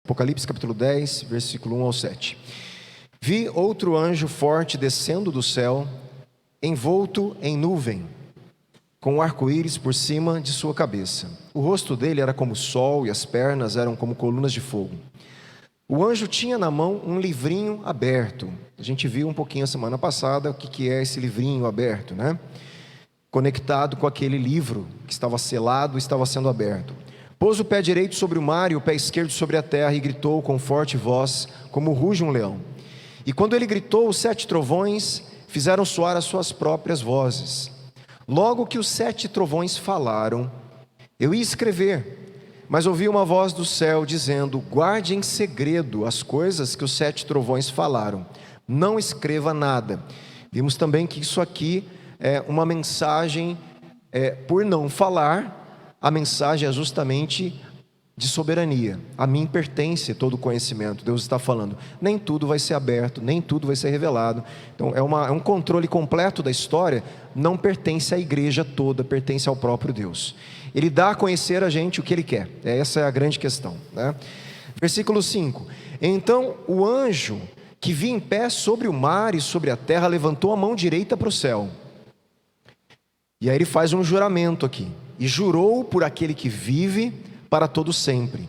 Apocalipse capítulo 10, versículo 1 ao 7. Vi outro anjo forte descendo do céu, envolto em nuvem, com um arco-íris por cima de sua cabeça. O rosto dele era como o sol e as pernas eram como colunas de fogo. O anjo tinha na mão um livrinho aberto. A gente viu um pouquinho a semana passada o que é esse livrinho aberto, né? Conectado com aquele livro que estava selado e estava sendo aberto. Pôs o pé direito sobre o mar e o pé esquerdo sobre a terra e gritou com forte voz, como ruge um leão. E quando ele gritou, os 7 trovões fizeram soar as suas próprias vozes. Logo que os 7 trovões falaram, eu ia escrever, mas ouvi uma voz do céu dizendo, guarde em segredo as coisas que os 7 trovões falaram, não escreva nada. Vimos também que isso aqui é uma mensagem, por não falar, a mensagem é justamente de soberania. A mim pertence todo o conhecimento. Deus está falando, nem tudo vai ser aberto, nem tudo vai ser revelado. Então é um controle completo da história, não pertence à igreja toda, pertence ao próprio Deus. Ele dá a conhecer a gente o que Ele quer. Essa é a grande questão, né? Versículo 5. Então o anjo que vi em pé sobre o mar e sobre a terra levantou a mão direita para o céu. E aí ele faz um juramento aqui. E jurou por aquele que vive para todo sempre,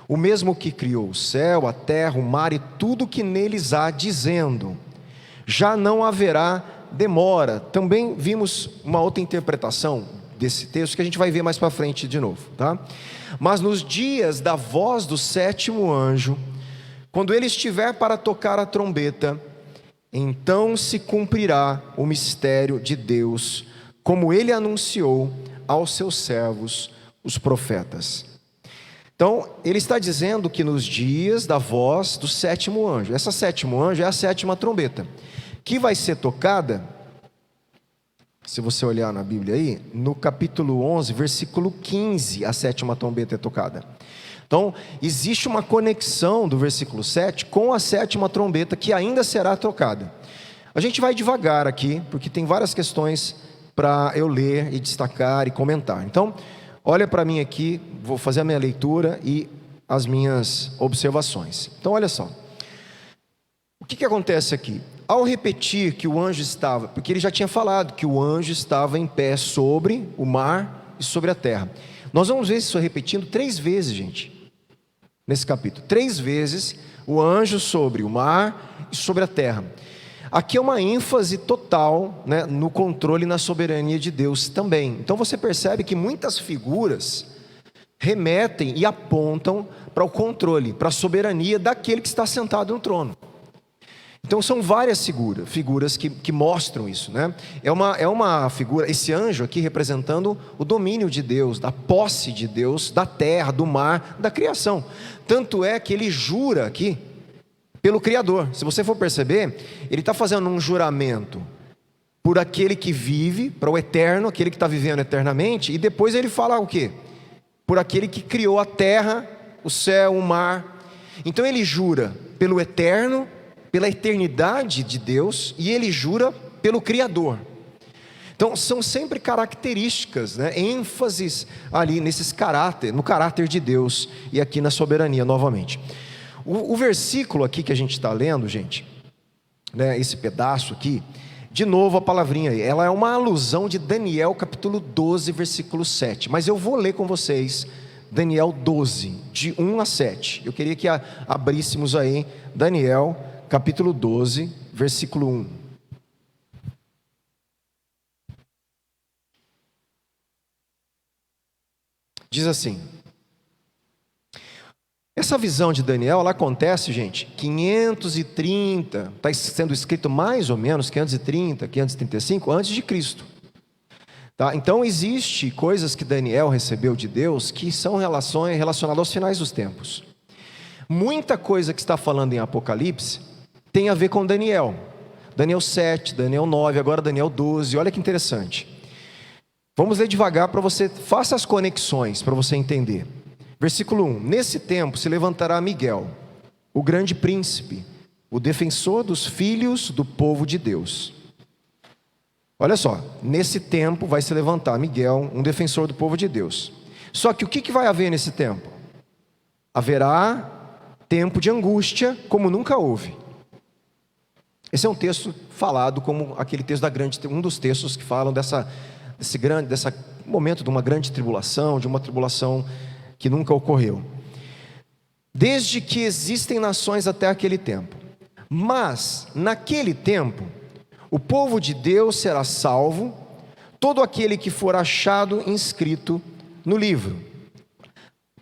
o mesmo que criou o céu, a terra, o mar e tudo que neles há, dizendo, já não haverá demora. Também vimos uma outra interpretação desse texto, que a gente vai ver mais para frente de novo, tá? Mas nos dias da voz do 7º anjo, quando ele estiver para tocar a trombeta, então se cumprirá o mistério de Deus, como ele anunciou aos seus servos, os profetas. Então, ele está dizendo que nos dias da voz do 7º anjo, essa 7º anjo é a 7ª trombeta, que vai ser tocada, se você olhar na Bíblia aí, no capítulo 11, versículo 15, a 7ª trombeta é tocada. Então, existe uma conexão do versículo 7 com a 7ª trombeta que ainda será tocada. A gente vai devagar aqui, porque tem várias questões para eu ler e destacar e comentar. Então, olha para mim aqui, vou fazer a minha leitura e as minhas observações. Então, olha só. O que acontece aqui? Ao repetir que o anjo estava, porque ele já tinha falado que o anjo estava em pé sobre o mar e sobre a terra. Nós vamos ver isso repetindo 3 vezes, gente, nesse capítulo. 3 vezes o anjo sobre o mar e sobre a terra. Aqui é uma ênfase total, né, no controle e na soberania de Deus também. Então você percebe que muitas figuras remetem e apontam para o controle, para a soberania daquele que está sentado no trono. Então são várias figuras que mostram isso, né? É uma figura, esse anjo aqui representando o domínio de Deus, da posse de Deus, da terra, do mar, da criação. Tanto é que ele jura aqui pelo Criador. Se você for perceber, ele está fazendo um juramento por aquele que vive, para o eterno, aquele que está vivendo eternamente, e depois ele fala o quê? Por aquele que criou a terra, o céu, o mar. Então ele jura pelo eterno, pela eternidade de Deus, e ele jura pelo Criador. Então são sempre características, né? ênfases ali no caráter de Deus, e aqui na soberania novamente. O versículo aqui que a gente está lendo, gente, né, esse pedaço aqui, de novo a palavrinha aí, ela é uma alusão de Daniel capítulo 12, versículo 7, mas eu vou ler com vocês Daniel 12, de 1 a 7, eu queria que abríssemos aí Daniel capítulo 12, versículo 1. Diz assim, essa visão de Daniel, ela acontece, gente, 530, está sendo escrito mais ou menos 530, 535 antes de Cristo. Tá? Então existe coisas que Daniel recebeu de Deus que são relacionadas aos finais dos tempos. Muita coisa que está falando em Apocalipse tem a ver com Daniel. Daniel 7, Daniel 9, agora Daniel 12, olha que interessante. Vamos ler devagar para você, faça as conexões para você entender. Versículo 1, nesse tempo se levantará Miguel, o grande príncipe, o defensor dos filhos do povo de Deus. Olha só, nesse tempo vai se levantar Miguel, um defensor do povo de Deus. Só que o que vai haver nesse tempo? Haverá tempo de angústia como nunca houve. Esse é um texto falado como aquele texto um dos textos que falam desse momento de uma grande tribulação, de uma tribulação que nunca ocorreu. Desde que existem nações até aquele tempo. Mas, naquele tempo, o povo de Deus será salvo, todo aquele que for achado inscrito no livro.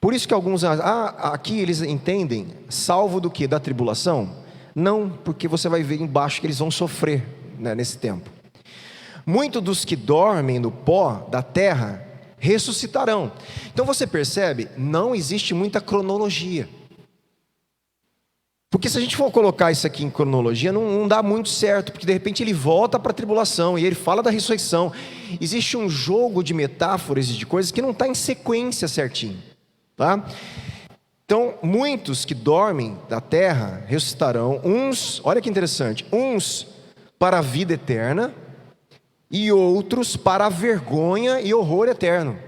Por isso que alguns, aqui eles entendem, salvo do quê? Da tribulação? Não, porque você vai ver embaixo que eles vão sofrer, né, nesse tempo. Muitos dos que dormem no pó da terra ressuscitarão. Então você percebe, não existe muita cronologia. Porque se a gente for colocar isso aqui em cronologia, não dá muito certo, porque de repente ele volta para a tribulação, e ele fala da ressurreição. Existe um jogo de metáforas e de coisas que não está em sequência certinho, tá? Então, muitos que dormem da terra ressuscitarão, uns, olha que interessante, uns para a vida eterna, e outros para a vergonha e horror eterno.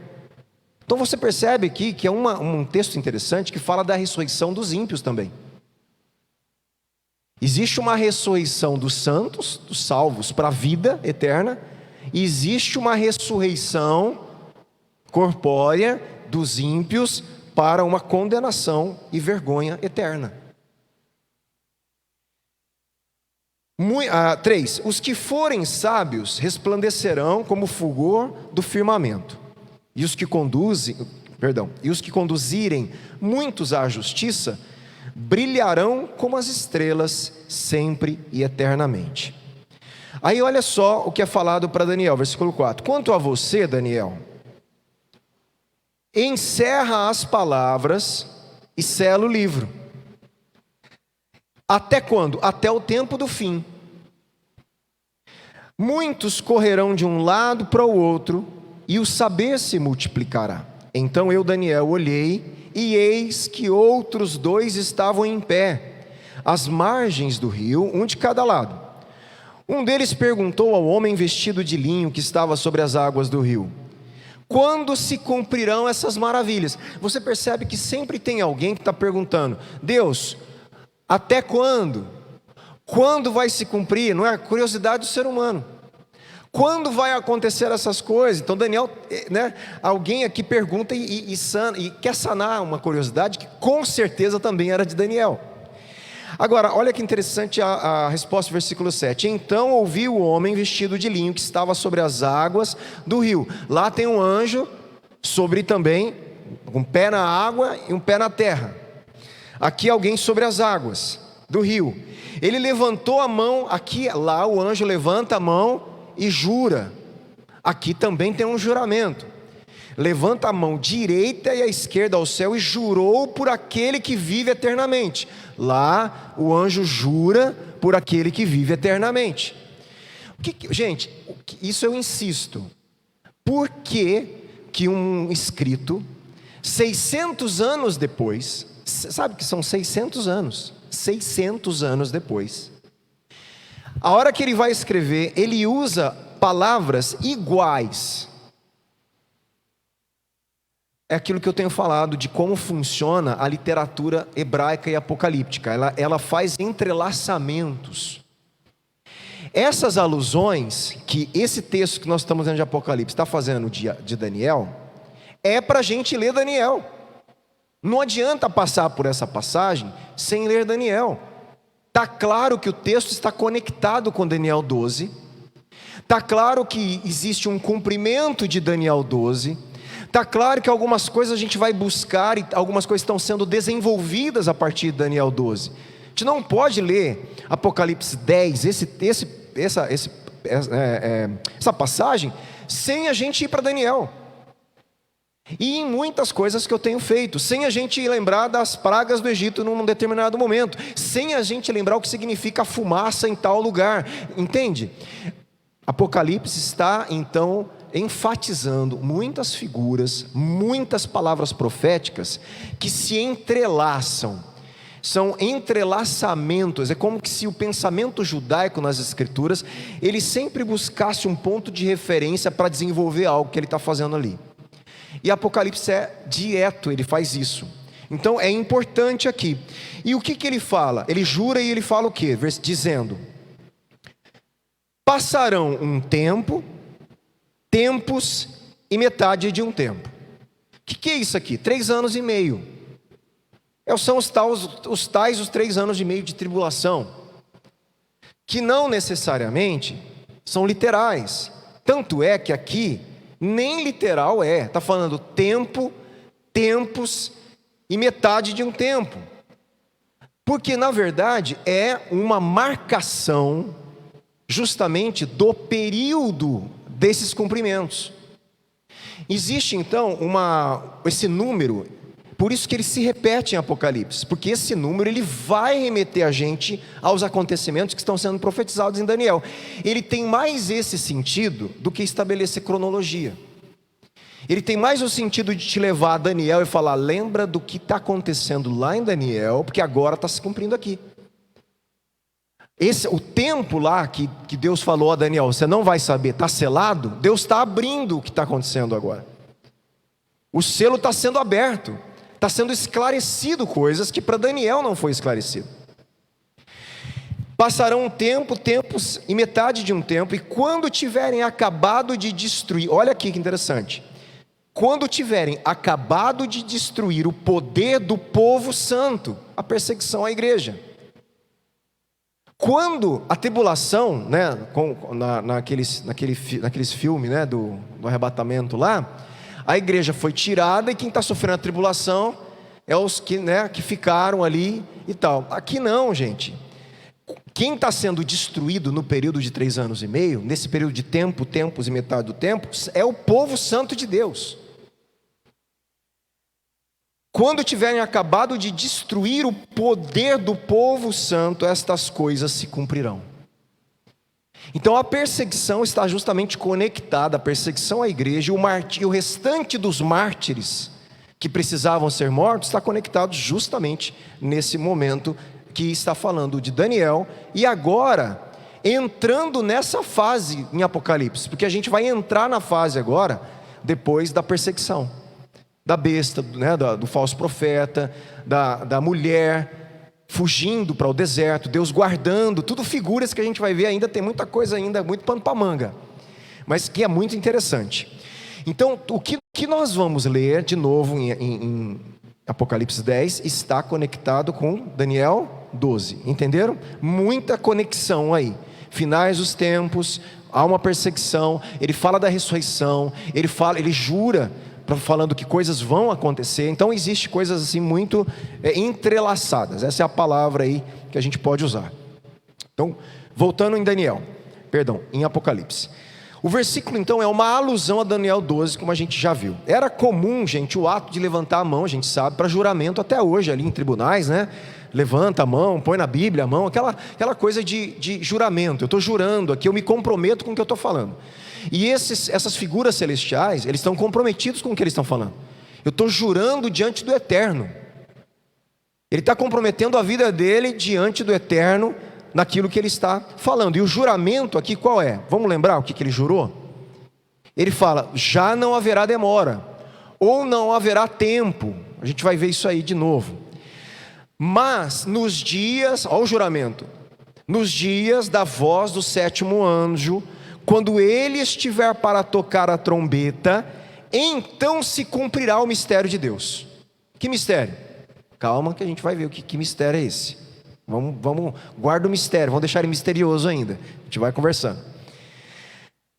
Então você percebe aqui que é um texto interessante que fala da ressurreição dos ímpios também. Existe uma ressurreição dos santos, dos salvos, para a vida eterna, e existe uma ressurreição corpórea dos ímpios para uma condenação e vergonha eterna. 3. Os que forem sábios resplandecerão como o fulgor do firmamento, e os que conduzirem muitos à justiça brilharão como as estrelas sempre e eternamente. Aí olha só o que é falado para Daniel, versículo 4. Quanto a você, Daniel, encerra as palavras e sela o livro. Até quando? Até o tempo do fim. Muitos correrão de um lado para o outro, e o saber se multiplicará. Então eu, Daniel, olhei, e eis que outros 2 estavam em pé, às margens do rio, um de cada lado. Um deles perguntou ao homem vestido de linho que estava sobre as águas do rio: quando se cumprirão essas maravilhas? Você percebe que sempre tem alguém que está perguntando: Deus, até quando? Quando vai se cumprir? Não é a curiosidade do ser humano. Quando vai acontecer essas coisas? Então Daniel, né, alguém aqui pergunta e quer sanar uma curiosidade que com certeza também era de Daniel. Agora, olha que interessante a resposta, versículo 7. Então ouvi o homem vestido de linho que estava sobre as águas do rio. Lá tem um anjo sobre também, um pé na água e um pé na terra. Aqui alguém sobre as águas do rio. Ele levantou a mão, lá o anjo levanta a mão e jura. Aqui também tem um juramento. Levanta a mão direita e a esquerda ao céu e jurou por aquele que vive eternamente. Lá o anjo jura por aquele que vive eternamente. Gente, isso eu insisto. Por que um escrito 600 anos depois, sabe que são 600 anos, 600 anos depois, a hora que ele vai escrever, ele usa palavras iguais. É aquilo que eu tenho falado de como funciona a literatura hebraica e apocalíptica. Ela faz entrelaçamentos. Essas alusões que esse texto que nós estamos lendo de Apocalipse está fazendo de Daniel, é para a gente ler Daniel. Não adianta passar por essa passagem sem ler Daniel. Está claro que o texto está conectado com Daniel 12. Está claro que existe um cumprimento de Daniel 12. Está claro que algumas coisas a gente vai buscar e algumas coisas estão sendo desenvolvidas a partir de Daniel 12. A gente não pode ler Apocalipse 10, essa passagem, sem a gente ir para Daniel. E em muitas coisas que eu tenho feito, sem a gente lembrar das pragas do Egito num determinado momento, sem a gente lembrar o que significa a fumaça em tal lugar, entende? Apocalipse está então enfatizando muitas figuras, muitas palavras proféticas que se entrelaçam, são entrelaçamentos. É como se o pensamento judaico nas escrituras, ele sempre buscasse um ponto de referência para desenvolver algo que ele está fazendo ali. E Apocalipse é direto, ele faz isso. Então é importante aqui. E o que ele fala? Ele jura e ele fala o quê? Dizendo: passarão um tempo, tempos e metade de um tempo. O que é isso aqui? 3 anos e meio. São os 3 anos e meio de tribulação, que não necessariamente são literais. Tanto é que aqui nem literal está falando tempo, tempos e metade de um tempo. Porque na verdade é uma marcação justamente do período desses cumprimentos. Existe então esse número, por isso que ele se repete em Apocalipse, porque esse número ele vai remeter a gente aos acontecimentos que estão sendo profetizados em Daniel. Ele tem mais esse sentido do que estabelecer cronologia. Ele tem mais o sentido de te levar a Daniel e falar: lembra do que está acontecendo lá em Daniel, porque agora está se cumprindo aqui. O tempo lá que Deus falou a Daniel, você não vai saber, está selado. Deus está abrindo o que está acontecendo agora. O selo está sendo aberto, está sendo esclarecido coisas que para Daniel não foi esclarecido. Passarão um tempo, tempos e metade de um tempo, e quando tiverem acabado de destruir, olha aqui que interessante, quando tiverem acabado de destruir o poder do povo santo, a perseguição à igreja. Quando a tribulação, né, naqueles filmes, né, do arrebatamento lá, a igreja foi tirada e quem está sofrendo a tribulação é os que ficaram ali e tal. Aqui não, gente. Quem está sendo destruído no período de 3 anos e meio, nesse período de tempo, tempos e metade do tempo, é o povo santo de Deus. Quando tiverem acabado de destruir o poder do povo santo, estas coisas se cumprirão. Então a perseguição está justamente conectada, a perseguição à igreja e o restante dos mártires que precisavam ser mortos está conectado justamente nesse momento que está falando de Daniel. E agora, entrando nessa fase em Apocalipse, porque a gente vai entrar na fase agora, depois da perseguição. Da besta, né, do falso profeta, da mulher fugindo para o deserto, Deus guardando, tudo figuras que a gente vai ver ainda, tem muita coisa ainda, muito pano para manga, mas que é muito interessante. Então, o que nós vamos ler de novo em Apocalipse 10 está conectado com Daniel 12, entenderam? Muita conexão aí, finais dos tempos, há uma perseguição, ele fala da ressurreição, ele jura, falando que coisas vão acontecer. Então existe coisas assim muito entrelaçadas. Essa é a palavra aí que a gente pode usar. Então, voltando em Apocalipse. O versículo então é uma alusão a Daniel 12, como a gente já viu. Era comum, gente, o ato de levantar a mão, a gente sabe, para juramento até hoje ali em tribunais, né? Levanta a mão, põe na Bíblia a mão, aquela coisa de juramento. Eu estou jurando aqui, eu me comprometo com o que eu estou falando. E essas figuras celestiais, eles estão comprometidos com o que eles estão falando. Eu estou jurando diante do Eterno. Ele está comprometendo a vida dele diante do Eterno, naquilo que ele está falando. E o juramento aqui qual é? Vamos lembrar o que ele jurou? Ele fala: já não haverá demora, ou não haverá tempo. A gente vai ver isso aí de novo. Mas nos dias, olha o juramento, nos dias da voz do 7º anjo, quando ele estiver para tocar a trombeta, então se cumprirá o mistério de Deus. Que mistério? Calma que a gente vai ver que mistério é esse. Vamos, guarda o mistério, vamos deixar ele misterioso ainda. A gente vai conversando.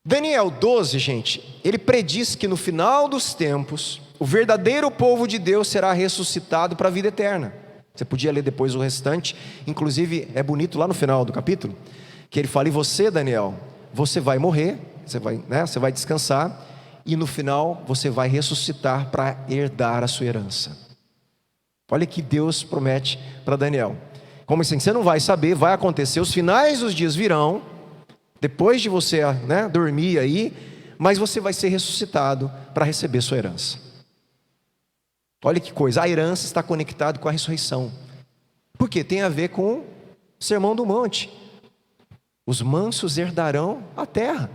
Daniel 12, gente, ele prediz que no final dos tempos, o verdadeiro povo de Deus será ressuscitado para a vida eterna. Você podia ler depois o restante, inclusive é bonito lá no final do capítulo, que ele fala: e você, Daniel, você vai morrer, você vai descansar, e no final você vai ressuscitar para herdar a sua herança. Olha que Deus promete para Daniel. Como assim? Você não vai saber, vai acontecer, os finais dos dias virão, depois de você dormir aí, mas você vai ser ressuscitado para receber sua herança. Olha que coisa, a herança está conectada com a ressurreição. Por quê? Tem a ver com o Sermão do Monte. Os mansos herdarão a terra.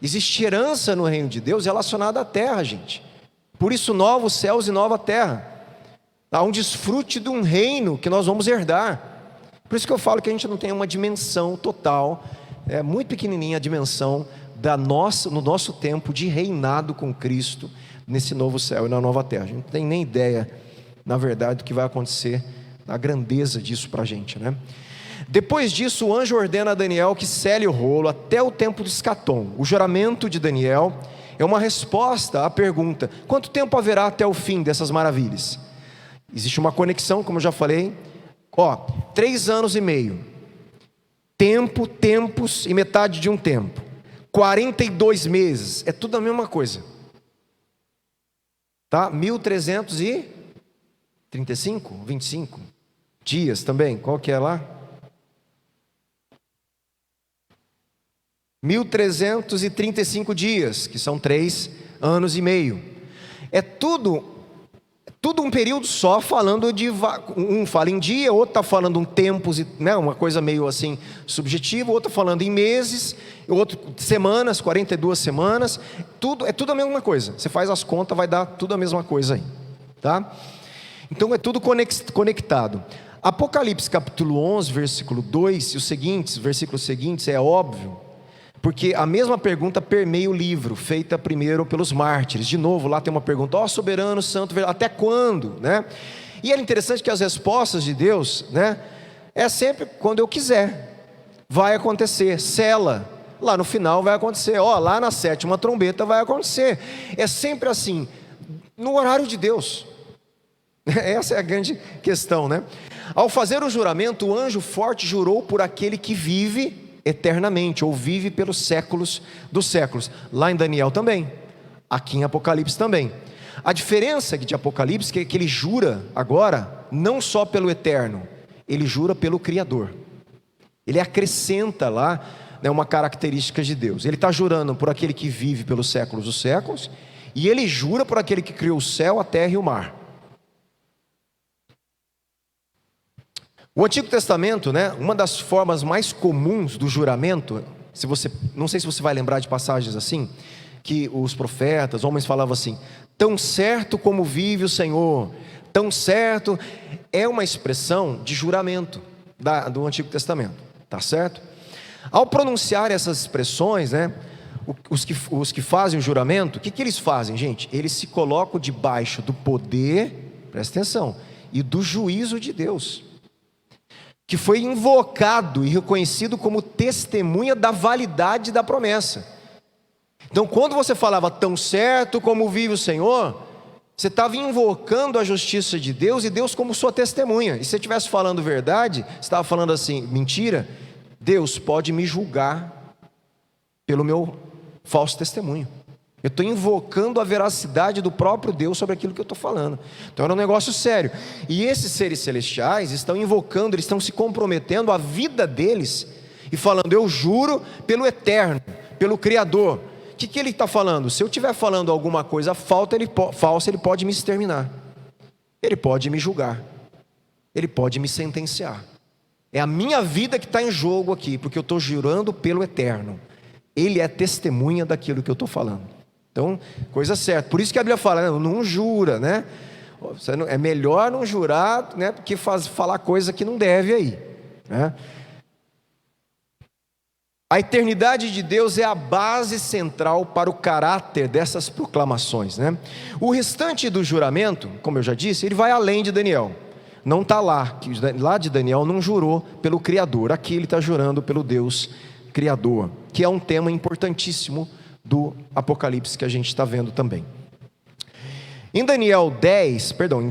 Existe herança no reino de Deus relacionada à terra, gente. Por isso, novos céus e nova terra. há um desfrute de um reino que nós vamos herdar. Por isso que eu falo que a gente não tem uma dimensão total, é muito pequenininha a dimensão no nosso tempo de reinado com Cristo, nesse novo céu e na nova terra. A gente não tem nem ideia, na verdade, do que vai acontecer, a grandeza disso para a gente, né? Depois disso, o anjo ordena a Daniel que cele o rolo até o tempo do escatom. O juramento de Daniel é uma resposta à pergunta: quanto tempo haverá até o fim dessas maravilhas? Existe uma conexão, como eu já falei, 3 anos e meio, tempos e metade de um tempo, 42 meses, é tudo a mesma coisa, tá? 1335, 25 dias também, qual que é lá? 1335 dias, que são 3 anos e meio. É tudo um período só, falando de... Um fala em dia, outro está falando em tempos, né, uma coisa meio assim subjetiva, outro falando em meses, outro semanas, 42 semanas. É tudo a mesma coisa. Você faz as contas, vai dar tudo a mesma coisa aí, tá? Então é tudo conectado. Apocalipse capítulo 11, versículo 2 e os versículos seguintes, é óbvio, porque a mesma pergunta permeia o livro, feita primeiro pelos mártires. De novo, lá tem uma pergunta: ó soberano, santo, até quando? Né? E é interessante que as respostas de Deus, né, é sempre quando eu quiser, vai acontecer. Sela, lá no final vai acontecer. Lá na 7ª trombeta vai acontecer. É sempre assim, no horário de Deus. Essa é a grande questão, né? Ao fazer o juramento, o anjo forte jurou por aquele que vive eternamente, ou vive pelos séculos dos séculos. Lá em Daniel também, aqui em Apocalipse também. A diferença de Apocalipse é que ele jura agora, não só pelo eterno, ele jura pelo Criador. Ele acrescenta lá, né, uma característica de Deus. Ele está jurando por aquele que vive pelos séculos dos séculos, e ele jura por aquele que criou o céu, a terra e o mar. O Antigo Testamento, né, uma das formas mais comuns do juramento, não sei se você vai lembrar de passagens assim, que os profetas, homens falavam assim: tão certo como vive o Senhor, tão certo, é uma expressão de juramento do Antigo Testamento, tá certo? Ao pronunciar essas expressões, né, os que fazem o juramento, o que eles fazem, gente? Eles se colocam debaixo do poder, presta atenção, e do juízo de Deus, que foi invocado e reconhecido como testemunha da validade da promessa. Então, quando você falava tão certo como vive o Senhor, você estava invocando a justiça de Deus e Deus como sua testemunha. E se você estivesse falando verdade, você estava falando assim, mentira, Deus pode me julgar pelo meu falso testemunho. Eu estou invocando a veracidade do próprio Deus sobre aquilo que eu estou falando. Então era um negócio sério. E esses seres celestiais estão invocando, eles estão se comprometendo a vida deles e falando: eu juro pelo eterno, pelo Criador. O que ele está falando? Se eu estiver falando alguma coisa falsa, ele pode me exterminar, ele pode me julgar, ele pode me sentenciar. É a minha vida que está em jogo aqui, porque eu estou jurando pelo eterno. Ele é testemunha daquilo que eu estou falando. Então, coisa certa. Por isso que a Bíblia fala: não jura, né? É melhor não jurar, né, do que falar coisa que não deve aí, né? A eternidade de Deus é a base central para o caráter dessas proclamações, né? O restante do juramento, como eu já disse, ele vai além de Daniel. Não está lá, lá de Daniel não jurou pelo Criador. Aqui ele está jurando pelo Deus Criador, que é um tema importantíssimo do Apocalipse que a gente está vendo também. Em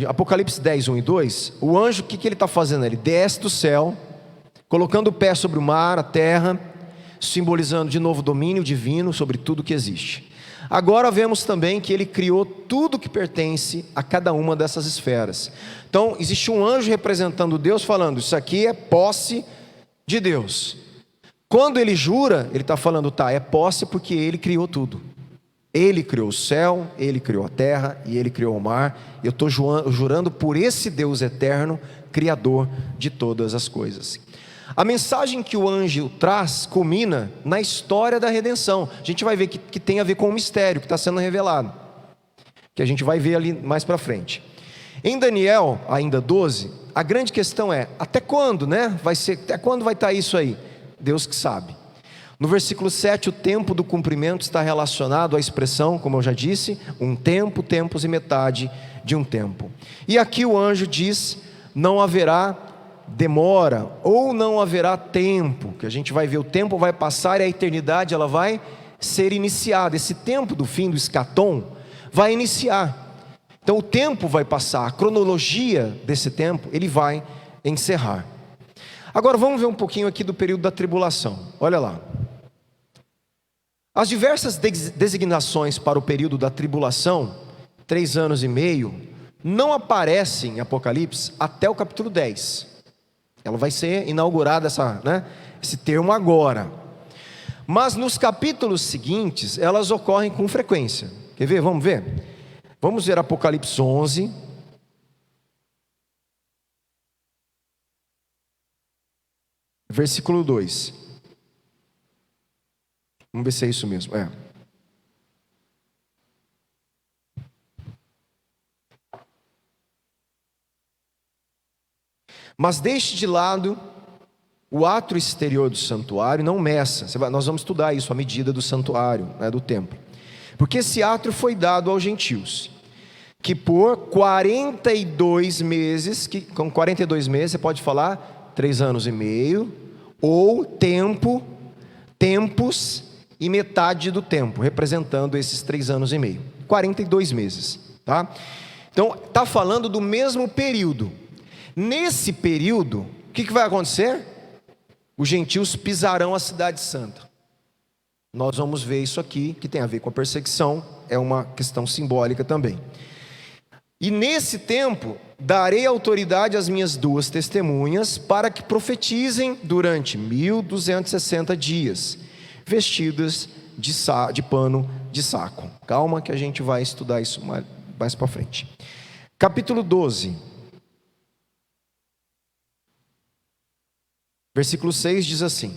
Apocalipse 10, 1 e 2, o anjo, o que ele está fazendo? Ele desce do céu, colocando o pé sobre o mar, a terra, simbolizando de novo o domínio divino sobre tudo que existe. Agora vemos também que ele criou tudo que pertence a cada uma dessas esferas. Então existe um anjo representando Deus, falando: isso aqui é posse de Deus. Quando ele jura, ele está falando: é posse porque ele criou tudo. Ele criou o céu, ele criou a terra e ele criou o mar. Eu estou jurando por esse Deus eterno, criador de todas as coisas. A mensagem que o anjo traz culmina na história da redenção. A gente vai ver que tem a ver com o mistério que está sendo revelado, que a gente vai ver ali mais para frente. Em Daniel, ainda 12, a grande questão é, até quando, né? Até quando vai estar isso aí? Deus que sabe. No versículo 7, o tempo do cumprimento está relacionado à expressão, como eu já disse, um tempo, tempos e metade de um tempo. E aqui o anjo diz, não haverá demora, ou não haverá tempo, que a gente vai ver, o tempo vai passar e a eternidade ela vai ser iniciada. Esse tempo do fim, do escatom, vai iniciar. Então o tempo vai passar, a cronologia desse tempo, ele vai encerrar. Agora vamos ver um pouquinho aqui do período da tribulação. Olha lá. As diversas designações para o período da tribulação, 3 anos e meio, não aparecem em Apocalipse até o capítulo 10. Ela vai ser inaugurada, esse termo agora. Mas nos capítulos seguintes, elas ocorrem com frequência. Quer ver? Vamos ver? Vamos ver Apocalipse 11. Versículo 2. Vamos ver se é isso mesmo. Mas deixe de lado o átrio exterior do santuário, não meça. Nós vamos estudar isso, a medida do santuário, do templo. Porque esse átrio foi dado aos gentios, que por 42 meses, com 42 meses você pode falar 3 anos e meio, ou tempos e metade do tempo, representando esses 3 anos e meio, 42 meses, tá? Então, está falando do mesmo período. Nesse período, o que vai acontecer? Os gentios pisarão a cidade santa. Nós vamos ver isso aqui, que tem a ver com a perseguição, é uma questão simbólica também. E nesse tempo, darei autoridade às minhas 2 testemunhas, para que profetizem durante 1260 dias, vestidas de pano de saco. Calma que a gente vai estudar isso mais para frente. Capítulo 12. Versículo 6 diz assim: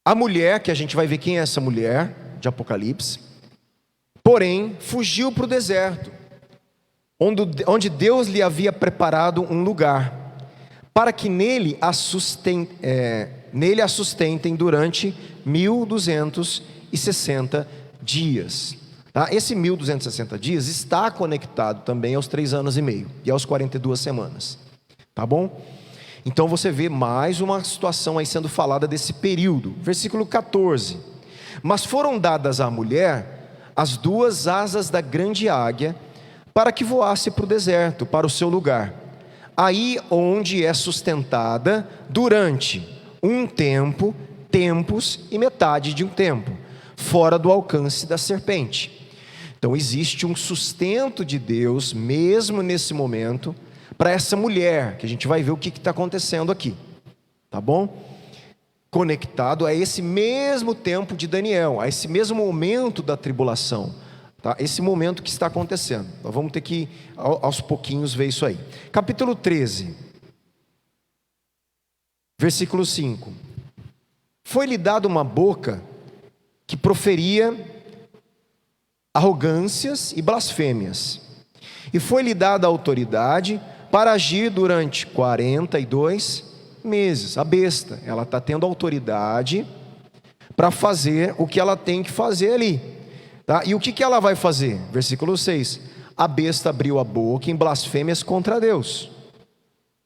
a mulher, que a gente vai ver quem é essa mulher, de Apocalipse, porém, fugiu para o deserto, onde Deus lhe havia preparado um lugar, para que nele a sustentem durante 1260 dias. Tá? Esse 1260 dias está conectado também aos 3 anos e meio e aos 42 semanas. Tá bom? Então você vê mais uma situação aí sendo falada desse período. Versículo 14. Mas foram dadas à mulher as 2 asas da grande águia, para que voasse para o deserto, para o seu lugar, aí onde é sustentada durante um tempo, tempos e metade de um tempo, fora do alcance da serpente. Então existe um sustento de Deus, mesmo nesse momento, para essa mulher, que a gente vai ver o que está acontecendo aqui, tá bom? Conectado a esse mesmo tempo de Daniel, a esse mesmo momento da tribulação, tá? Esse momento que está acontecendo. Nós vamos ter que, aos pouquinhos, ver isso aí. Capítulo 13, versículo 5. Foi-lhe dada uma boca que proferia arrogâncias e blasfêmias, e foi-lhe dada autoridade para agir durante 42 meses. A besta, ela está tendo autoridade para fazer o que ela tem que fazer ali, tá? E o que ela vai fazer? Versículo 6. A besta abriu a boca em blasfêmias contra Deus,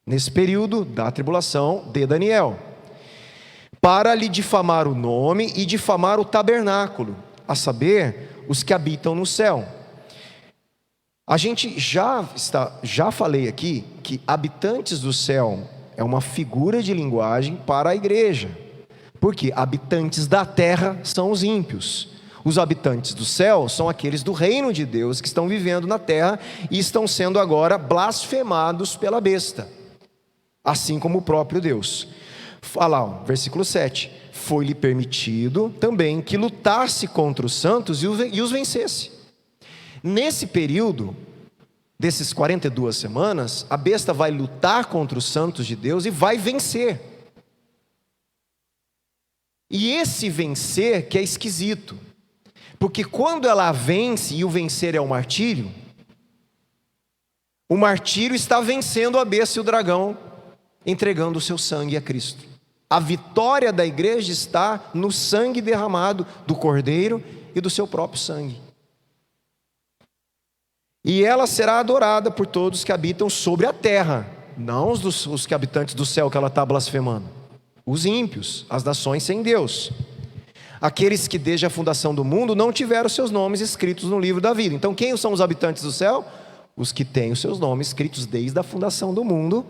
nesse período da tribulação de Daniel, para lhe difamar o nome e difamar o tabernáculo, a saber, os que habitam no céu. A gente já falei aqui que habitantes do céu é uma figura de linguagem para a igreja, porque habitantes da terra são os ímpios, os habitantes do céu são aqueles do reino de Deus que estão vivendo na terra e estão sendo agora blasfemados pela besta, assim como o próprio Deus. Fala lá, versículo 7: foi-lhe permitido também que lutasse contra os santos e os vencesse. Nesse período, desses 42 semanas, a besta vai lutar contra os santos de Deus e vai vencer. E esse vencer que é esquisito, porque quando ela vence, e o vencer é o martírio, O martírio está vencendo a besta e o dragão, entregando o seu sangue a Cristo. A vitória da igreja está no sangue derramado do Cordeiro e do seu próprio sangue. E ela será adorada por todos que habitam sobre a terra, não os que habitantes do céu que ela está blasfemando, os ímpios, as nações sem Deus, aqueles que desde a fundação do mundo não tiveram seus nomes escritos no livro da vida. Então quem são os habitantes do céu? Os que têm os seus nomes escritos desde a fundação do mundo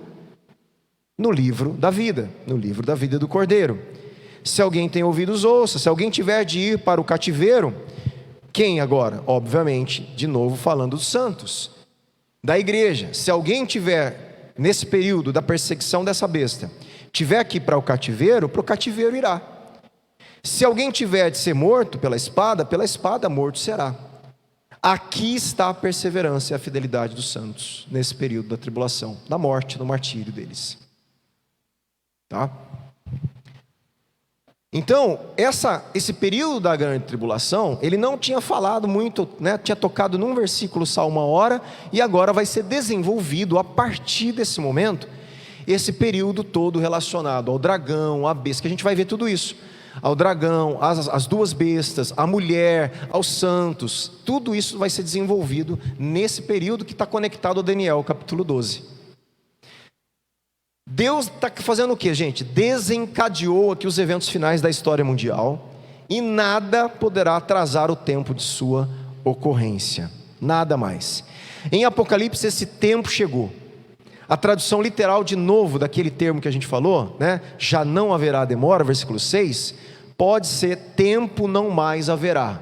no livro da vida do Cordeiro. Se alguém tem ouvidos, ouça. Se alguém tiver de ir para o cativeiro, quem agora? Obviamente, de novo falando dos santos, da igreja. Se alguém tiver, nesse período da perseguição dessa besta, tiver que ir para o cativeiro irá. Se alguém tiver de ser morto pela espada morto será. Aqui está a perseverança e a fidelidade dos santos, nesse período da tribulação, da morte, do martírio deles. Tá? Então, esse período da grande tribulação, ele não tinha falado muito, né? Tinha tocado num versículo só uma hora, e agora vai ser desenvolvido a partir desse momento, esse período todo relacionado ao dragão, à besta, que a gente vai ver tudo isso, ao dragão, as duas bestas, a mulher, aos santos, tudo isso vai ser desenvolvido nesse período que está conectado a Daniel, capítulo 12. Deus está fazendo o que, gente? Desencadeou aqui os eventos finais da história mundial, e nada poderá atrasar o tempo de sua ocorrência, nada mais. Em Apocalipse esse tempo chegou. A tradução literal de novo daquele termo que a gente falou, né? Já não haverá demora, versículo 6, pode ser tempo não mais haverá.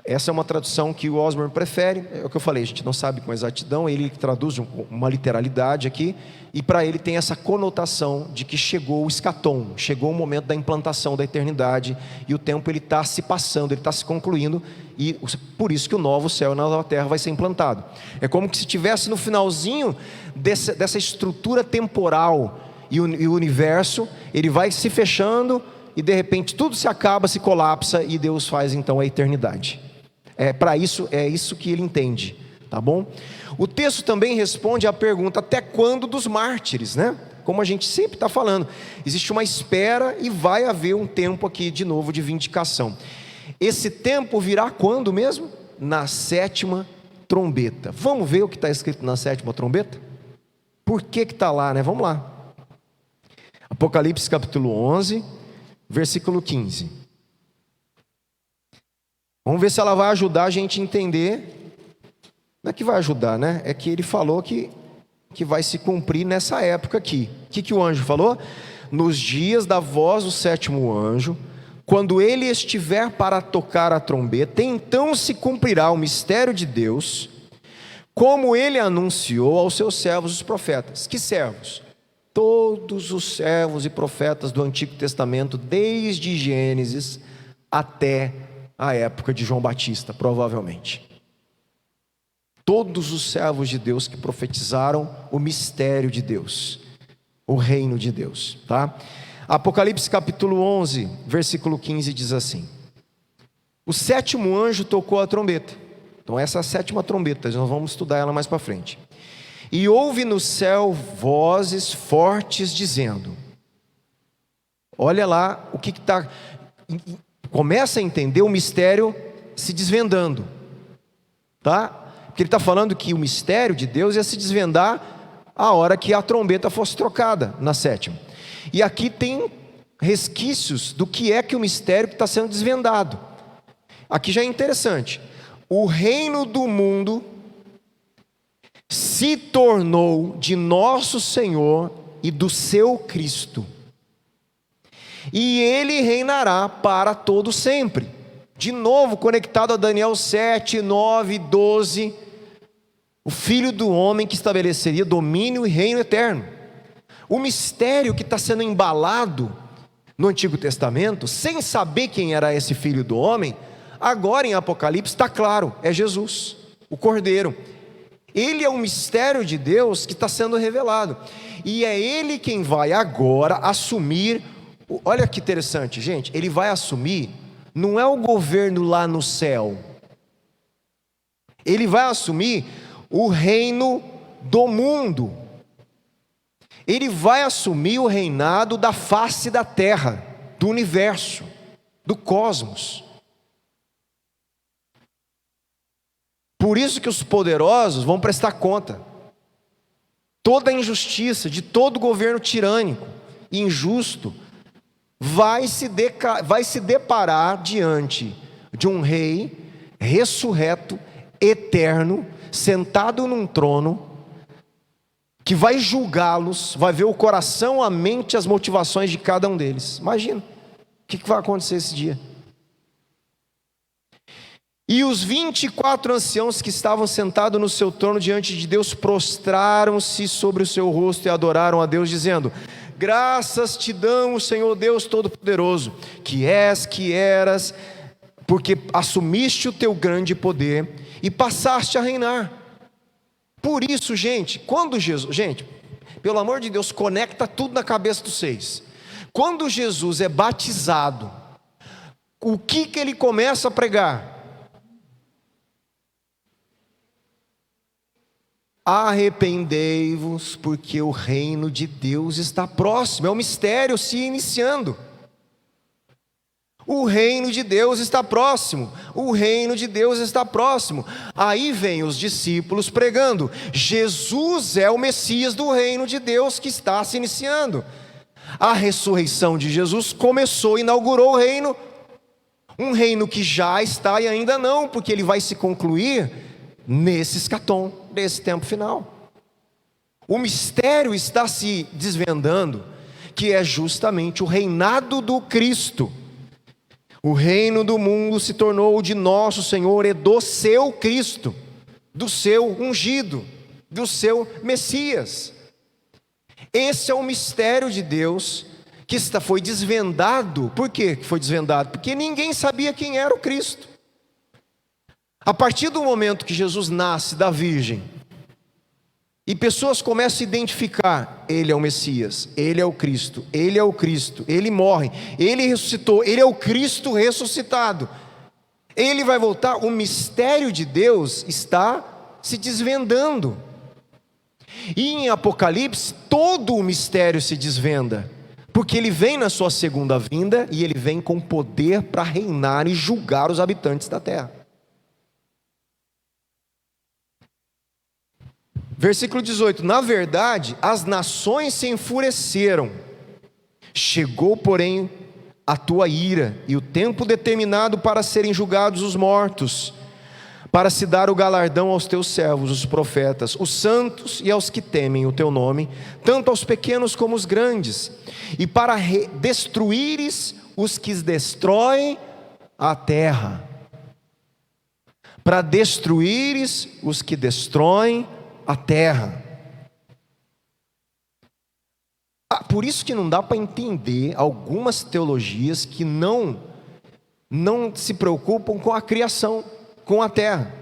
Essa é uma tradução que o Osborne prefere, é o que eu falei, a gente não sabe com exatidão, ele traduz uma literalidade aqui, e para ele tem essa conotação de que chegou o escatom, chegou o momento da implantação da eternidade, e o tempo ele está se passando, ele está se concluindo, e por isso que o novo céu e a nova terra vai ser implantado. É como que se estivesse no finalzinho dessa estrutura temporal, e o universo, ele vai se fechando, e de repente tudo se acaba, se colapsa, e Deus faz então a eternidade. É isso que ele entende, tá bom? O texto também responde à pergunta, até quando dos mártires, né? Como a gente sempre está falando, existe uma espera e vai haver um tempo aqui de novo de vindicação. Esse tempo virá quando mesmo? Na sétima trombeta. Vamos ver o que está escrito na sétima trombeta? Por que está lá, né? Vamos lá. Apocalipse capítulo 11, versículo 15. Vamos ver se ela vai ajudar a gente a entender. Não é que vai ajudar, né? É que ele falou que vai se cumprir nessa época aqui. O que o anjo falou? Nos dias da voz do sétimo anjo, quando ele estiver para tocar a trombeta, então se cumprirá o mistério de Deus, como ele anunciou aos seus servos os profetas. Que servos? Todos os servos e profetas do Antigo Testamento, desde Gênesis até a época de João Batista, provavelmente. Todos os servos de Deus que profetizaram o mistério de Deus, o reino de Deus, tá? Apocalipse capítulo 11, versículo 15 diz assim: o sétimo anjo tocou a trombeta. Então essa é a sétima trombeta, nós vamos estudar ela mais para frente. E houve no céu vozes fortes dizendo, olha lá o que está... Começa a entender o mistério se desvendando, tá? Porque ele está falando que o mistério de Deus ia se desvendar a hora que a trombeta fosse trocada na sétima. E aqui tem resquícios do que é que o mistério que está sendo desvendado. Aqui já é interessante. O reino do mundo se tornou de nosso Senhor e do seu Cristo, e ele reinará para todo sempre. De novo conectado a Daniel 7, 9, 12, o Filho do Homem que estabeleceria domínio e reino eterno. O mistério que está sendo embalado no Antigo Testamento, sem saber quem era esse Filho do Homem, agora em Apocalipse está claro, é Jesus, o Cordeiro. Ele é um mistério de Deus que está sendo revelado, e é ele quem vai agora assumir. Olha que interessante, gente, ele vai assumir, não é o governo lá no céu, ele vai assumir o reino do mundo. Ele vai assumir o reinado da face da terra, do universo, do cosmos. Por isso que os poderosos vão prestar conta. Toda a injustiça de todo governo tirânico e injusto vai se deparar diante de um rei ressurreto, eterno, sentado num trono, que vai julgá-los, vai ver o coração, a mente, as motivações de cada um deles. Imagina, o que vai acontecer esse dia? E os 24 anciãos que estavam sentados no seu trono diante de Deus, prostraram-se sobre o seu rosto e adoraram a Deus, dizendo: graças te damos, Senhor Deus Todo-Poderoso, que és, que eras, porque assumiste o teu grande poder e passaste a reinar. Por isso, gente, quando Jesus, gente, pelo amor de Deus, conecta tudo na cabeça dos seis. Quando Jesus é batizado, o que ele começa a pregar? Arrependei-vos, porque o reino de Deus está próximo. É um mistério se iniciando. O reino de Deus está próximo. O reino de Deus está próximo. Aí vem os discípulos pregando: Jesus é o Messias do reino de Deus que está se iniciando. A ressurreição de Jesus começou, inaugurou o reino. Um reino que já está e ainda não, porque ele vai se concluir nesse escatom, nesse tempo final. O mistério está se desvendando, que é justamente o reinado do Cristo. O reino do mundo se tornou de nosso Senhor e do seu Cristo, do seu ungido, do seu Messias. Esse é o mistério de Deus que foi desvendado. Por que foi desvendado? Porque ninguém sabia quem era o Cristo. A partir do momento que Jesus nasce da Virgem, e pessoas começam a se identificar: Ele é o Messias, Ele é o Cristo, Ele é o Cristo, Ele morre, Ele ressuscitou, Ele é o Cristo ressuscitado, Ele vai voltar. O mistério de Deus está se desvendando. E em Apocalipse, todo o mistério se desvenda, porque Ele vem na sua segunda vinda, e Ele vem com poder para reinar e julgar os habitantes da terra. Versículo 18: na verdade, as nações se enfureceram, chegou, porém, a tua ira, e o tempo determinado para serem julgados os mortos, para se dar o galardão aos teus servos, os profetas, os santos e aos que temem o teu nome, tanto aos pequenos como aos grandes, e para destruíres os que destroem a terra. Para destruíres os que destroem a terra. Por isso que não dá para entender algumas teologias que não se preocupam com a criação, com a terra.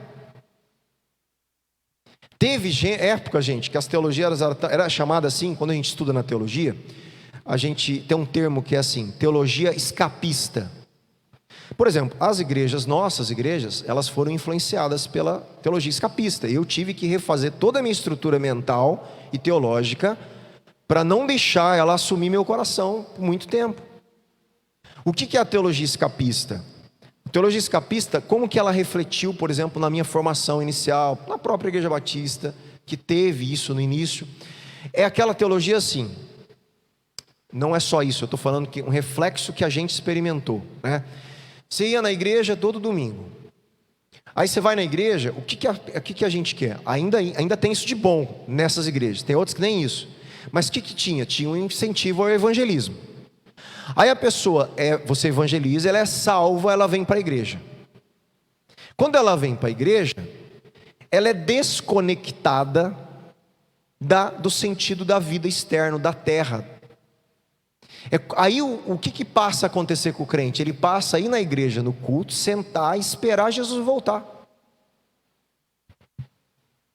Teve época, gente, que as teologias era chamada assim. Quando a gente estuda na teologia, a gente tem um termo que é assim: teologia escapista. Por exemplo, as igrejas, nossas igrejas, elas foram influenciadas pela teologia escapista. Eu tive que refazer toda a minha estrutura mental e teológica para não deixar ela assumir meu coração por muito tempo. O que é a teologia escapista? A teologia escapista, como que ela refletiu, por exemplo, na minha formação inicial, na própria Igreja Batista, que teve isso no início, é aquela teologia assim. Não é só isso, eu estou falando que um reflexo que a gente experimentou, né? Você ia na igreja todo domingo. Aí você vai na igreja, o que a gente quer? Ainda tem isso de bom nessas igrejas. Tem outras que nem isso. Mas o que tinha? Tinha um incentivo ao evangelismo. Aí a pessoa, você evangeliza, ela é salva, ela vem para a igreja. Quando ela vem para a igreja, ela é desconectada do sentido da vida externa, da terra. Aí o que passa a acontecer com o crente? Ele passa a ir na igreja, no culto, sentar e esperar Jesus voltar.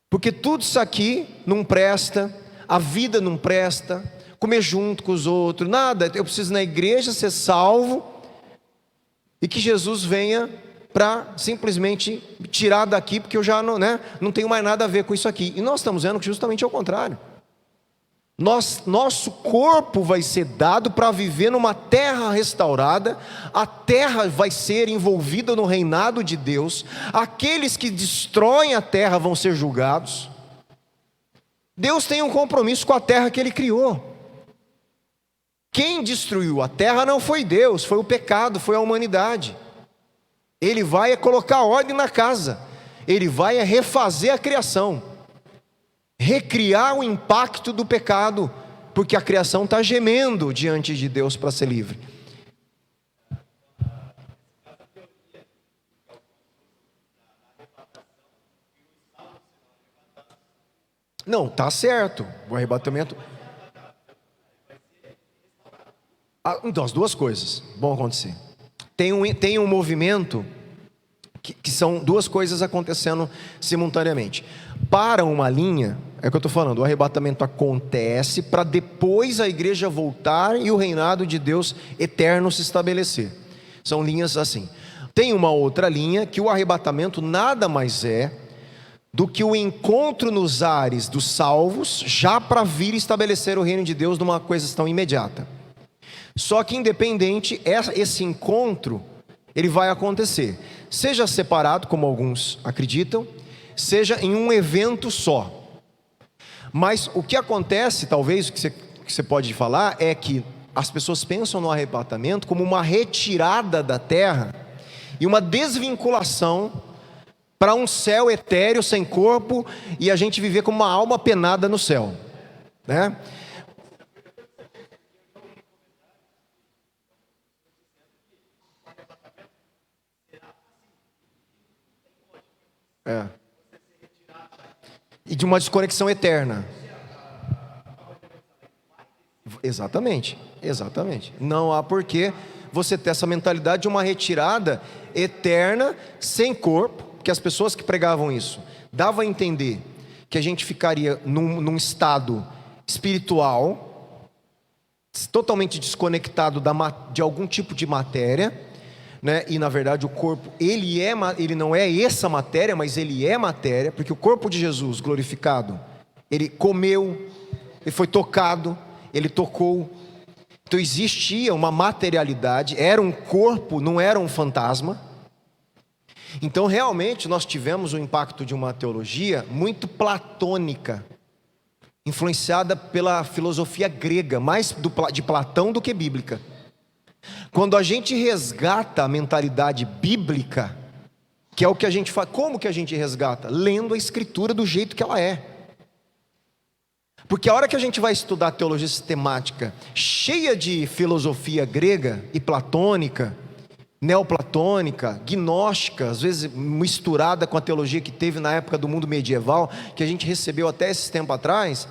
Porque tudo isso aqui não presta, a vida não presta, comer junto com os outros, nada. Eu preciso ir na igreja, ser salvo, e que Jesus venha para simplesmente tirar daqui, porque eu já não tenho mais nada a ver com isso aqui. E nós estamos vendo que justamente é o contrário. Nosso corpo vai ser dado para viver numa terra restaurada, a terra vai ser envolvida no reinado de Deus, aqueles que destroem a terra vão ser julgados. Deus tem um compromisso com a terra que Ele criou. Quem destruiu a terra não foi Deus, foi o pecado, foi a humanidade. Ele vai colocar ordem na casa, Ele vai refazer a criação, recriar o impacto do pecado, porque a criação está gemendo diante de Deus para ser livre. Não, está certo, o arrebatamento. Então, as duas coisas vão acontecer. Tem um movimento que são duas coisas acontecendo simultaneamente. Para uma linha, é o que eu estou falando, o arrebatamento acontece para depois a igreja voltar e o reinado de Deus eterno se estabelecer. São linhas assim. Tem uma outra linha que o arrebatamento nada mais é do que o encontro nos ares dos salvos, já para vir estabelecer o reino de Deus numa coisa tão imediata. Só que independente, esse encontro, ele vai acontecer, seja separado, como alguns acreditam, seja em um evento só. Mas o que acontece, talvez, o que você pode falar, é que as pessoas pensam no arrebatamento como uma retirada da terra e uma desvinculação para um céu etéreo, sem corpo, e a gente viver como uma alma penada no céu, né? E de uma desconexão eterna. Exatamente. Não há porquê você ter essa mentalidade de uma retirada eterna, sem corpo, porque as pessoas que pregavam isso davam a entender que a gente ficaria num estado espiritual, totalmente desconectado de algum tipo de matéria, né? E na verdade o corpo, ele não é essa matéria, mas ele é matéria, porque o corpo de Jesus glorificado, ele comeu, ele foi tocado, ele tocou. Então existia uma materialidade, era um corpo, não era um fantasma. Então realmente nós tivemos o impacto de uma teologia muito platônica, influenciada pela filosofia grega, mais de Platão do que bíblica. Quando a gente resgata a mentalidade bíblica, que é o que a gente faz, como que a gente resgata? Lendo a escritura do jeito que ela é. Porque a hora que a gente vai estudar teologia sistemática, cheia de filosofia grega e platônica, neoplatônica, gnóstica, às vezes misturada com a teologia que teve na época do mundo medieval, que a gente recebeu até esse tempo atrás,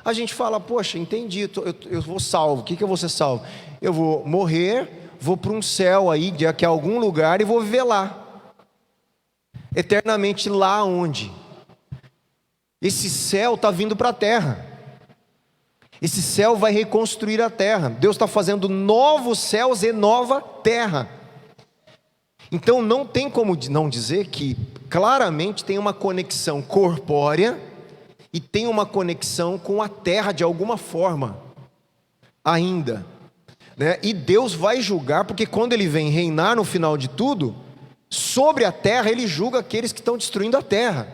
a gente fala, poxa, entendi, eu vou salvo. O que eu vou ser salvo? Eu vou morrer, vou para um céu aí, daqui a algum lugar, e vou viver lá. Eternamente lá onde? Esse céu está vindo para a terra. Esse céu vai reconstruir a terra. Deus está fazendo novos céus e nova terra. Então não tem como não dizer que claramente tem uma conexão corpórea e tem uma conexão com a terra de alguma forma ainda, né? E Deus vai julgar, porque quando Ele vem reinar no final de tudo, sobre a terra Ele julga aqueles que estão destruindo a terra.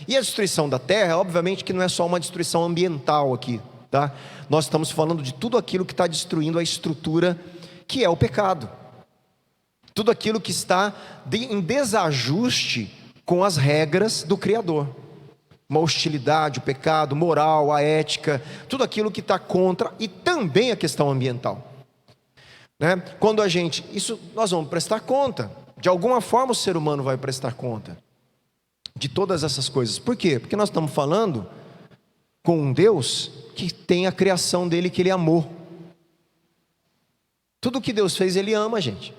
E a destruição da terra, obviamente que não é só uma destruição ambiental aqui, tá? Nós estamos falando de tudo aquilo que está destruindo a estrutura que é o pecado, tudo aquilo que está em desajuste com as regras do Criador, uma hostilidade, o pecado, moral, a ética, tudo aquilo que está contra, e também a questão ambiental, né? Quando isso nós vamos prestar conta, de alguma forma o ser humano vai prestar conta de todas essas coisas. Por quê? Porque nós estamos falando com um Deus que tem a criação dele, que Ele amou. Tudo que Deus fez, Ele ama, gente.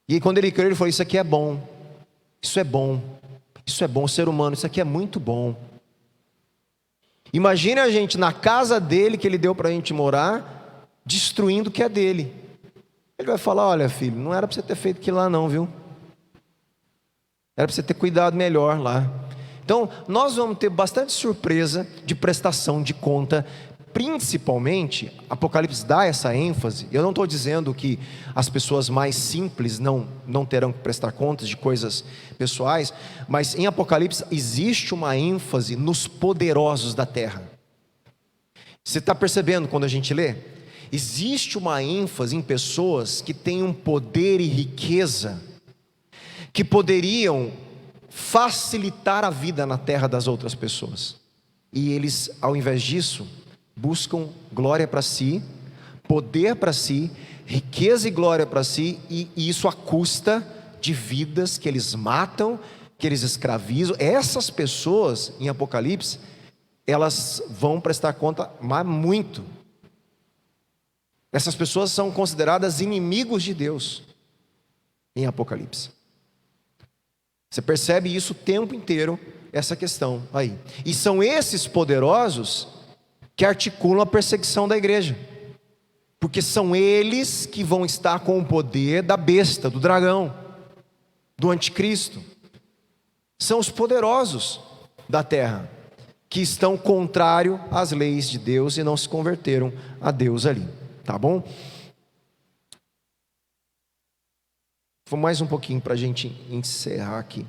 E quando Ele criou, Ele falou, isso aqui é bom, isso é bom, isso é bom, ser humano, isso aqui é muito bom. Imagine a gente na casa dele, que Ele deu para a gente morar, destruindo o que é dele. Ele vai falar, olha filho, não era para você ter feito aquilo lá não, viu? Era para você ter cuidado melhor lá. Então, nós vamos ter bastante surpresa de prestação de conta. Principalmente, Apocalipse dá essa ênfase. Eu não estou dizendo que as pessoas mais simples não terão que prestar contas de coisas pessoais, mas em Apocalipse existe uma ênfase nos poderosos da terra. Você está percebendo quando a gente lê? Existe uma ênfase em pessoas que têm um poder e riqueza, que poderiam facilitar a vida na terra das outras pessoas. E eles, ao invés disso, buscam glória para si, poder para si, riqueza e glória para si, e isso à custa de vidas que eles matam, que eles escravizam. Essas pessoas, em Apocalipse, elas vão prestar conta, mas muito. Essas pessoas são consideradas inimigos de Deus, em Apocalipse. Você percebe isso o tempo inteiro, essa questão aí. E são esses poderosos que articulam a perseguição da igreja, porque são eles que vão estar com o poder da besta, do dragão, do anticristo. São os poderosos da terra, que estão contrário às leis de Deus e não se converteram a Deus ali, tá bom? Vou mais um pouquinho para a gente encerrar aqui.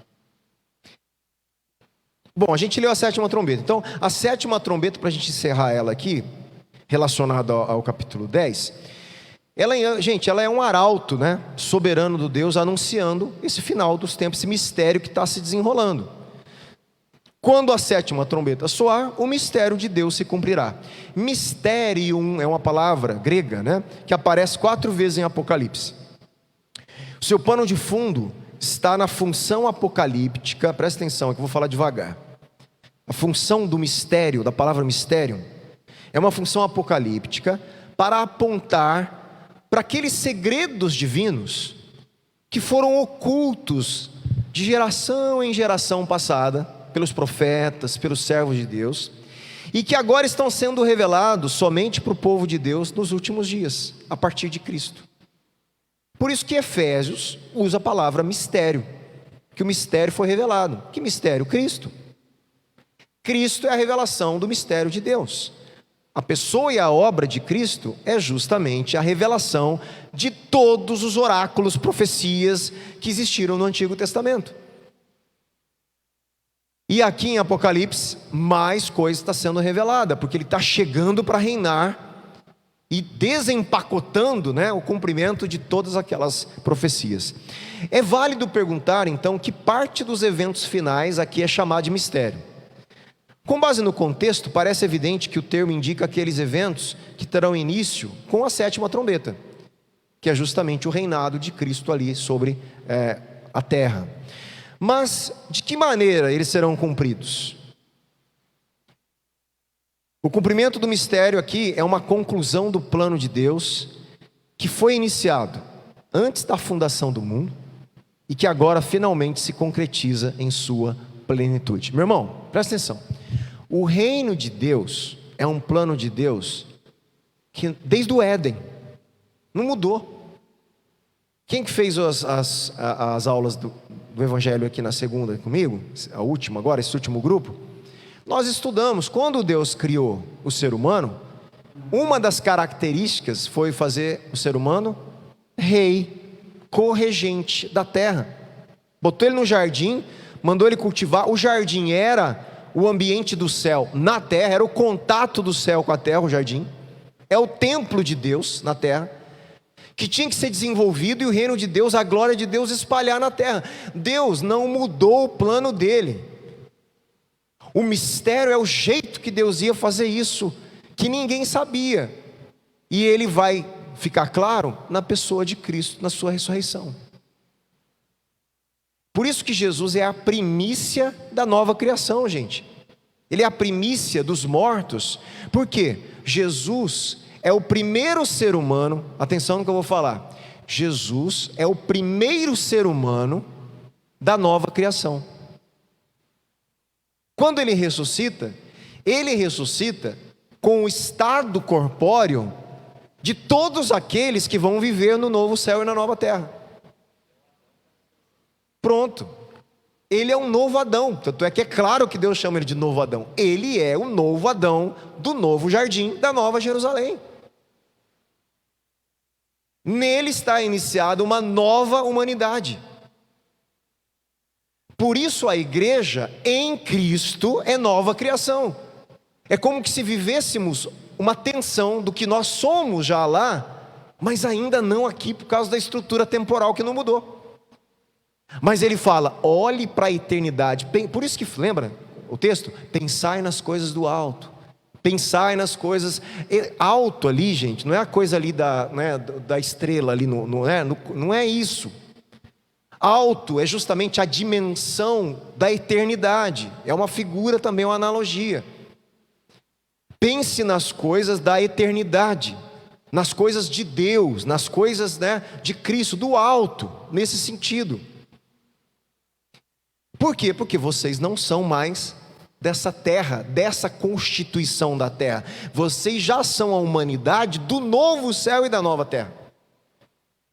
Bom, a gente leu a sétima trombeta. Então, a sétima trombeta, para a gente encerrar ela aqui, relacionada ao capítulo 10, ela é um arauto, né, soberano do Deus, anunciando esse final dos tempos, esse mistério que está se desenrolando. Quando a sétima trombeta soar, o mistério de Deus se cumprirá. Mysterium é uma palavra grega, né, que aparece 4 vezes em Apocalipse. O seu pano de fundo está na função apocalíptica. Presta atenção, é que eu vou falar devagar. A função do mistério, da palavra mistério, é uma função apocalíptica para apontar para aqueles segredos divinos que foram ocultos de geração em geração passada, pelos profetas, pelos servos de Deus, e que agora estão sendo revelados somente para o povo de Deus nos últimos dias, a partir de Cristo. Por isso que Efésios usa a palavra mistério, que o mistério foi revelado. Que mistério? Cristo. Cristo é a revelação do mistério de Deus. A pessoa e a obra de Cristo é justamente a revelação de todos os oráculos, profecias que existiram no Antigo Testamento. E aqui em Apocalipse, mais coisa está sendo revelada, porque ele está chegando para reinar e desempacotando, né, o cumprimento de todas aquelas profecias. É válido perguntar, então, que parte dos eventos finais aqui é chamada de mistério. Com base no contexto, parece evidente que o termo indica aqueles eventos que terão início com a sétima trombeta, que é justamente o reinado de Cristo ali sobre a terra. Mas, de que maneira eles serão cumpridos? O cumprimento do mistério aqui é uma conclusão do plano de Deus que foi iniciado antes da fundação do mundo e que agora finalmente se concretiza em sua plenitude. Meu irmão, presta atenção. O reino de Deus é um plano de Deus que desde o Éden não mudou. Quem que fez as aulas do Evangelho aqui na segunda comigo? A última agora, esse último grupo? Nós estudamos, quando Deus criou o ser humano, uma das características foi fazer o ser humano rei, corregente da terra. Botou ele no jardim, mandou ele cultivar. O jardim era o ambiente do céu na terra, era o contato do céu com a terra, o jardim. É o templo de Deus na terra, que tinha que ser desenvolvido, e o reino de Deus, a glória de Deus espalhar na terra. Deus não mudou o plano dele. O mistério é o jeito que Deus ia fazer isso, que ninguém sabia. E ele vai ficar claro na pessoa de Cristo, na sua ressurreição. Por isso que Jesus é a primícia da nova criação, gente. Ele é a primícia dos mortos. Por quê? Jesus é o primeiro ser humano, atenção no que eu vou falar. Jesus é o primeiro ser humano da nova criação. Quando ele ressuscita com o estado corpóreo de todos aqueles que vão viver no novo céu e na nova terra. Pronto. Ele é um novo Adão, tanto é que é claro que Deus chama ele de novo Adão. Ele é o novo Adão do novo jardim da Nova Jerusalém. Nele está iniciada uma nova humanidade. Por isso a igreja em Cristo é nova criação. É como que se vivêssemos uma tensão do que nós somos já lá, mas ainda não aqui por causa da estrutura temporal que não mudou. Mas ele fala, olhe para a eternidade. Por isso que, lembra o texto? Pensai nas coisas do alto. Pensai nas coisas... Alto ali, gente, não é a coisa ali da estrela ali, não é isso. Alto é justamente a dimensão da eternidade. É uma figura também, uma analogia. Pense nas coisas da eternidade, nas coisas de Deus, nas coisas de Cristo, do alto, nesse sentido. Por quê? Porque vocês não são mais dessa terra, dessa constituição da terra. Vocês já são a humanidade do novo céu e da nova terra.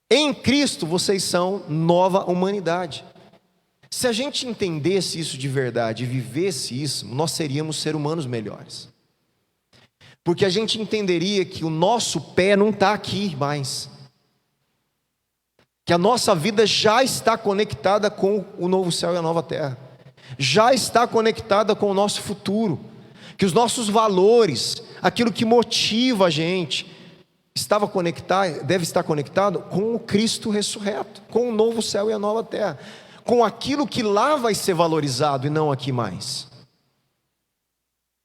Em Cristo vocês são nova humanidade. Se a gente entendesse isso de verdade e vivesse isso, nós seríamos seres humanos melhores. Porque a gente entenderia que o nosso pé não está aqui mais. Que a nossa vida já está conectada com o novo céu e a nova terra. Já está conectada com o nosso futuro. Que os nossos valores, aquilo que motiva a gente, deve estar conectado com o Cristo ressurreto, com o novo céu e a nova terra, com aquilo que lá vai ser valorizado e não aqui mais.